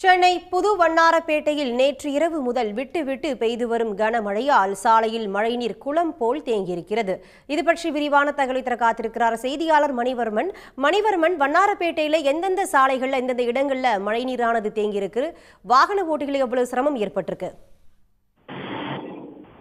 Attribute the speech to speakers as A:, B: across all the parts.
A: சென்னை புது வண்ணாரப்பேட்டையில் நேற்று இரவு முதல் விட்டு விட்டு பெய்து வரும் கனமழையால் சாலையில் மழைநீர் குளம் போல் தேங்கியிருக்கிறது. இது பற்றி விரிவான தகவலை தர காத்திருக்கிறார் செய்தியாளர் மணிவர்மன். வண்ணாரப்பேட்டையில எந்தெந்த சாலைகள்ல எந்தெந்த இடங்கள்ல மழைநீரானது தேங்கியிருக்கு, வாகன ஓட்டிகளுக்கு எவ்வளவு சிரமம் ஏற்பட்டிருக்கு?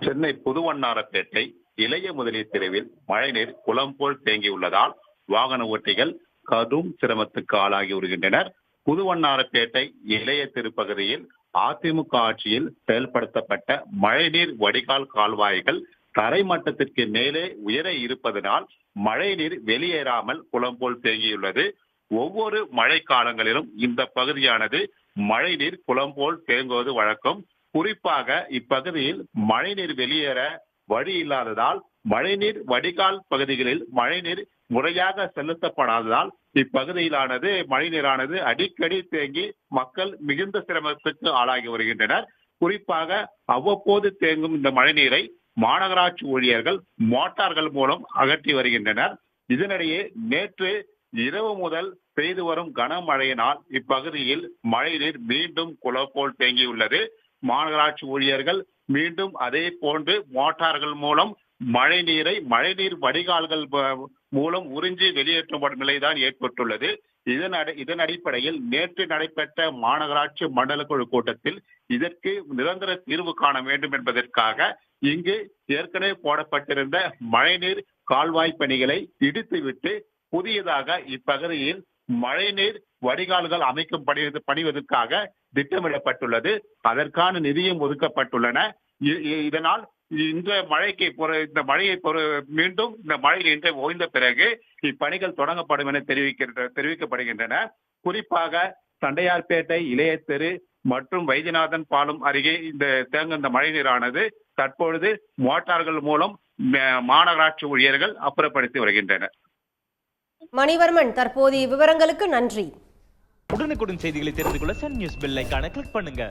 B: சென்னை புது வண்ணாரப்பேட்டை இளைய முதலீர் தெருவில் மழைநீர் குளம் போல் தேங்கியுள்ளதால் வாகன ஓட்டிகள் கடும் சிரமத்துக்கு ஆளாகி வருகின்றனர். புதுவண்ணாரப்பேட்டை இளைய திருப்பகுதியில் அதிமுக ஆட்சியில் செயல்படுத்தப்பட்ட மழைநீர் வடிகால் கால்வாய்கள் தரைமட்டத்திற்கு மேலே உயர இருப்பதனால் மழைநீர் வெளியேறாமல் குளம் போல் தேங்கியுள்ளது. ஒவ்வொரு மழை காலங்களிலும் இந்த பகுதியானது மழைநீர் குளம் போல் தேங்குவது வழக்கம். குறிப்பாக இப்பகுதியில் மழைநீர் வெளியேற வழி இல்லாததால் மழைநீர் வடிகால் பகுதிகளில் மழைநீர் முறையாக செலுத்தப்படாததால் இப்பகுதியிலானது மழைநீரானது அடிக்கடி தேங்கி மக்கள் மிகுந்த சிரமத்துக்கு ஆளாகி வருகின்றனர். குறிப்பாக அவ்வப்போது தேங்கும் இந்த மழைநீரை மாநகராட்சி ஊழியர்கள் மோட்டார்கள் மூலம் அகற்றி வருகின்றனர். இதனிடையே நேற்று இரவு முதல் பெய்து வரும் கனமழையினால் இப்பகுதியில் மழைநீர் மீண்டும் குளம் போல் தேங்கியுள்ளது. மாநகராட்சி ஊழியர்கள் மீண்டும் அதே போன்று மோட்டார்கள் மூலம் மழைநீர் வடிகால்கள் மூலம் உறிஞ்சி வெளியேற்றப்படும் நிலைதான் ஏற்பட்டுள்ளது. இதன் அடிப்படையில் நேற்று நடைபெற்ற மாநகராட்சி மண்டல குழு கூட்டத்தில் இதற்கு நிரந்தர தீர்வு காண வேண்டும் என்பதற்காக இங்கு ஏற்கனவே போடப்பட்டிருந்த மழைநீர் கால்வாய் பணிகளை இடித்துவிட்டு புதியதாக இப்பகுதியில் மழைநீர் வடிகால்கள் அமைக்கும் பணிவதற்காக திட்டமிடப்பட்டுள்ளது. அதற்கான நிதியும் ஒதுக்கப்பட்டுள்ளன. இதனால் இந்த மழையை மீண்டும் இந்த மழை நின்று ஓய்ந்த பிறகு இப்பணிகள் தொடங்கப்படும் என தெரிவிக்கப்படுகின்றன. குறிப்பாக தண்டையார்பேட்டை இளைய தெரு மற்றும் வைத்தியநாதன் பாலம் அருகே இந்த மழைநீரானது தற்பொழுது மோட்டார்கள் மூலம் மாநகராட்சி ஊழியர்கள் அப்புறப்படுத்தி வருகின்றனர்.
A: மணிவர்மன், தற்போதைய விவரங்களுக்கு நன்றி.
C: உடனுக்குடன் செய்திகளை தெரிந்து கொள்ள சன் நியூஸ் பெல் ஐகானை கிளிக் பண்ணுங்க.